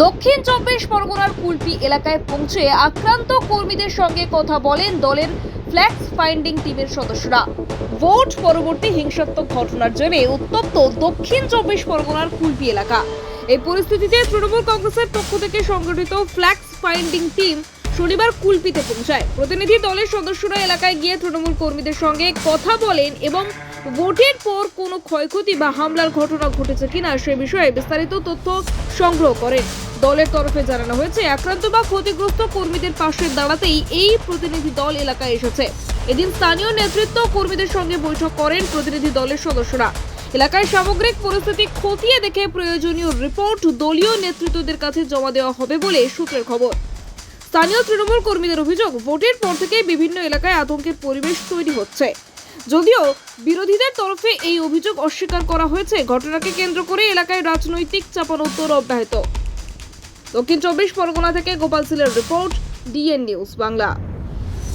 দক্ষিণ চব্বিশ পরগনার কুলপি এলাকায় পৌঁছে আক্রান্ত কর্মীদের সঙ্গে কথা বলেন দলের ফ্ল্যাক্স ফাইন্ডিং টিমের সদস্যরা। ভোট পরবর্তী হিংসাত্মক ঘটনার জেরে উত্তপ্ত দক্ষিণ চব্বিশ পরগনার কুলপি এলাকা। এই পরিস্থিতিতে তৃণমূল কংগ্রেসের পক্ষ থেকে সংগঠিত ফ্ল্যাক্স ফাইন্ডিং টিম শনিবার কুলপিতে পৌঁছায়। প্রতিনিধি দলের সদস্যরা এলাকায় গিয়ে তৃণমূল কর্মীদের সঙ্গে কথা বলেন এবং ভোটের পর কোনো ক্ষয়ক্ষতি বা হামলার ঘটনা ঘটেছে কিনা সে বিষয়ে বিস্তারিত তথ্য সংগ্রহ করেন। দলের তরফে জানানো হয়েছে, আক্রান্ত বা ক্ষতিগ্রস্ত কর্মীদের পাশে দাঁড়াতেই এই প্রতিনিধি দল এলাকায় এসেছে। এদিন স্থানীয় নেতৃত্ব কর্মীদের সঙ্গে বৈঠক করেন প্রতিনিধি দলের সদস্যরা। এলাকায় সামগ্রিক পরিস্থিতি খতিয়ে দেখে প্রয়োজনীয় রিপোর্ট দলীয় নেতৃত্বদের কাছে জমা দেওয়া হবে বলে সূত্রের খবর। স্থানীয় তৃণমূল কর্মীদের অভিযোগ, ভোটের পর থেকে বিভিন্ন এলাকায় আতঙ্কের পরিবেশ তৈরি হচ্ছে। যদিও বিরোধীদের তরফে এই অভিযোগ অস্বীকার করা হয়েছে। ঘটনাকে কেন্দ্র করে এলাকায় রাজনৈতিক চাপানোত্তর অব্যাহত। দক্ষিণ চব্বিশ পরগনা থেকে গোপাল সিলের রিপোর্ট, ডিএন নিউজ বাংলা।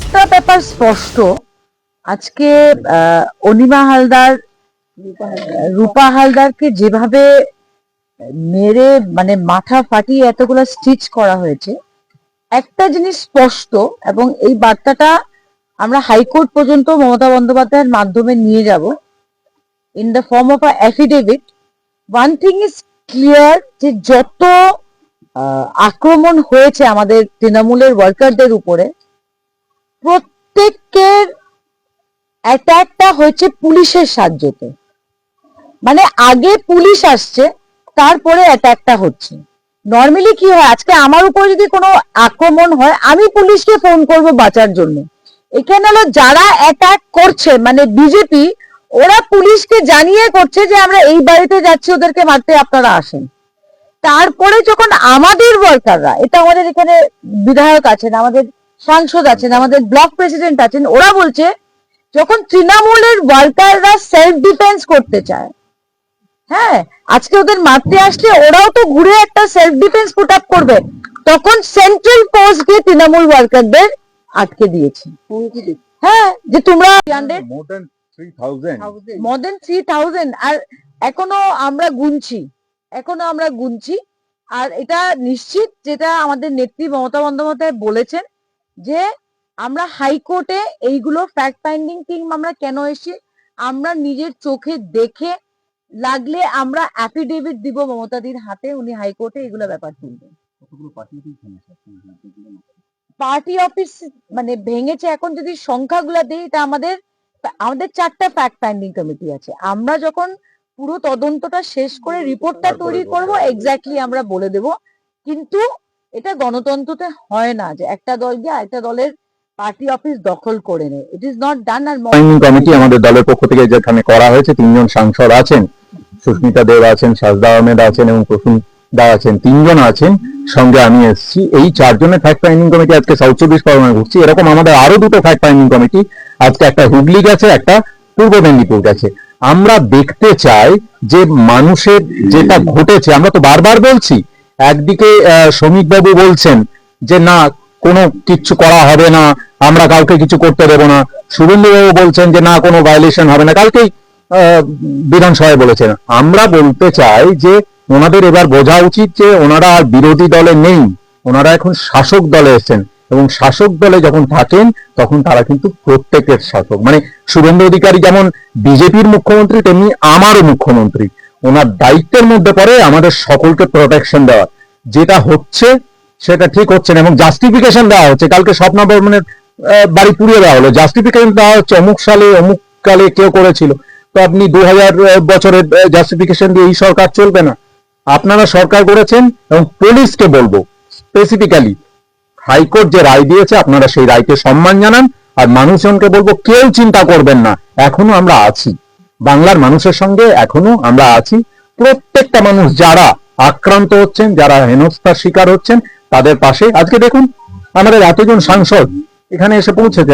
একটা ব্যাপার স্পষ্ট, আজকে অনিমা হালদার, রূপা হালদারকে যেভাবে মেরে মানে মাথা ফাটিয়ে এতগুলো স্টিচ করা হয়েছে, একটা জিনিস স্পষ্ট, এবং এই বার্তাটা আমরা হাইকোর্ট পর্যন্ত মমতা বন্দ্যোপাধ্যায়ের মাধ্যমে নিয়ে যাব in the form of a affidavit. One thing is clear, যে যত আক্রমণ হয়েছে আমাদের তৃণমূলের ওয়ার্কারদের উপরে, প্রত্যেকের অ্যাটাকটা হয়েছে পুলিশের সাহায্যতে। মানে আগে পুলিশ আসছে, তারপরে অ্যাটাকটা হচ্ছে। নর্মালি কি হয়, আজকে আমার উপর যদি কোনো আক্রমণ হয়, আমি পুলিশকে ফোন করব বাঁচার জন্য। এখানে হলো যারা অ্যাটাক করছে মানে বিজেপি, ওরা পুলিশকে জানিয়ে করছে যে আমরা এই বাড়িতে যাচ্ছি, ওদেরকে মারতে আপনারা আসেন। তারপরে যখন আমাদের ওয়ার্কাররা, এটা আমাদের এখানে বিধায়ক আছেন, আমাদের সাংসদ আছেন, আমাদের ব্লক প্রেসিডেন্ট আছেন, ওরা বলছে যখন তৃণমূলের ওয়ার্কাররা সেলফ ডিফেন্স করতে চায়, হ্যাঁ, আজকে ওদের মারতে আসলে ওরাও তো ঘুরে একটা সেলফ ডিফেন্স পুট আপ করবে, তখন সেন্ট্রাল ফোর্স গিয়ে তৃণমূল ওয়ার্কারদের আটকে দিয়েছে। হ্যাঁ, যে তোমরা more than 3,000 আর এখনো আমরা গুনছি। আর এটা নিশ্চিত, যেটা আমাদের নেত্রী মমতা বন্দ্যোপাধ্যায় বলেছেন, যে আমরা হাইকোর্টে এইগুলো ফ্যাক্ট ফাইন্ডিং টিম আমরা কেন এসেছি, আমরা নিজের চোখে দেখে লাগলে আমরা অ্যাফিডেভিট দিব মমতাদির হাতে, উনি হাইকোর্টে এগুলো ব্যাপার তুলবেন। পার্টি অফিস মানে ভেঙেছে, এখন যদি সংখ্যাগুলো দিই, এটা আমাদের 4টা ফ্যাক্ট ফাইন্ডিং কমিটি আছে। আমরা যখন পুরো তদন্তটা শেষ করে রিপোর্টটা তৈরি করব, এক্স্যাক্টলি আমরা বলে দেব। কিন্তু এটা গণতন্ত্রতে হয় না যে একটা দল গিয়ে আরেকটা দলের পার্টি অফিস দখল করে নেয়। It is not done. Are finding committee আমাদের দলের পক্ষ থেকে যেখানে করা হয়েছে, 3জন সাংসদ আছেন, সুস্মিতা দেব আছেন, সাজদা আহমেদ আছেন এবং প্রসূন দা আছেন, 3জন আছেন, সঙ্গে আমি এসেছি। এই 4 জনের ফ্যাক্ট ফাইন্ডিং কমিটি আজকে সাউথ চব্বিশ পরগনায় ঘুরছি। এরকম আমাদের আরো 2টো ফ্যাক্ট ফাইন্ডিং কমিটি আজকে, একটা হুগলি গেছে, একটা পূর্ব মেদিনীপুর গেছে। আমরা দেখতে চাই যে মানুষের যেটা ঘটেছে, আমরা তো বারবার বলছি, একদিকে শ্রমিক বাবু বলছেন যে না কোনো কিচ্ছু করা হবে না, আমরা কাউকে কিছু করতে দেবো না, শুভেন্দুবাবু বলছেন যে না কোনো ভায়োলেশন হবে না, কালকেই বিধানসভায় বলেছেন। আমরা বলতে চাই যে ওনাদের এবার বোঝা উচিত যে ওনারা আর বিরোধী দলে নেই, ওনারা এখন শাসক দলে এসেছেন, এবং শাসক দলে যখন থাকেন তখন তারা কিন্তু প্রত্যেকের শাসক। মানে শুভেন্দু অধিকারী যেমন বিজেপির মুখ্যমন্ত্রী, তেমনি আমারও মুখ্যমন্ত্রী। ওনার দায়িত্বের মধ্যে পড়ে আমাদের সকলকে প্রোটেকশন দেওয়া। যেটা হচ্ছে সেটা ঠিক হচ্ছে না, এবং জাস্টিফিকেশন দেওয়া হচ্ছে। কালকে স্বপ্না বর্মনের বাড়ি পুড়িয়ে দেওয়া হলো, জাস্টিফিকেশন দেওয়া হচ্ছে অমুক সালে অমুক কালে কেউ করেছিল। তো আপনি 2000 বছরের জাস্টিফিকেশন দিয়ে এই সরকার চলবে না। আপনারা সরকার করেছেন, এবং পুলিশকে বলবো স্পেসিফিক্যালি, হাইকোর্ট যে রায় দিয়েছে আপনারা সেই রায়কে সম্মান জানান। আর মানুষজনকে বলবো কেউ চিন্তা করবেন না, এখনো আমরা আছি, বাংলার মানুষের সঙ্গে এখনো আমরা আছি। প্রত্যেকটা মানুষ যারা আক্রান্ত হচ্ছেন, যারা হেনস্থার শিকার হচ্ছেন, তাদের পাশে। আজকে দেখুন আমাদের এতজন সাংসদ এখানে এসে পৌঁছেছেন।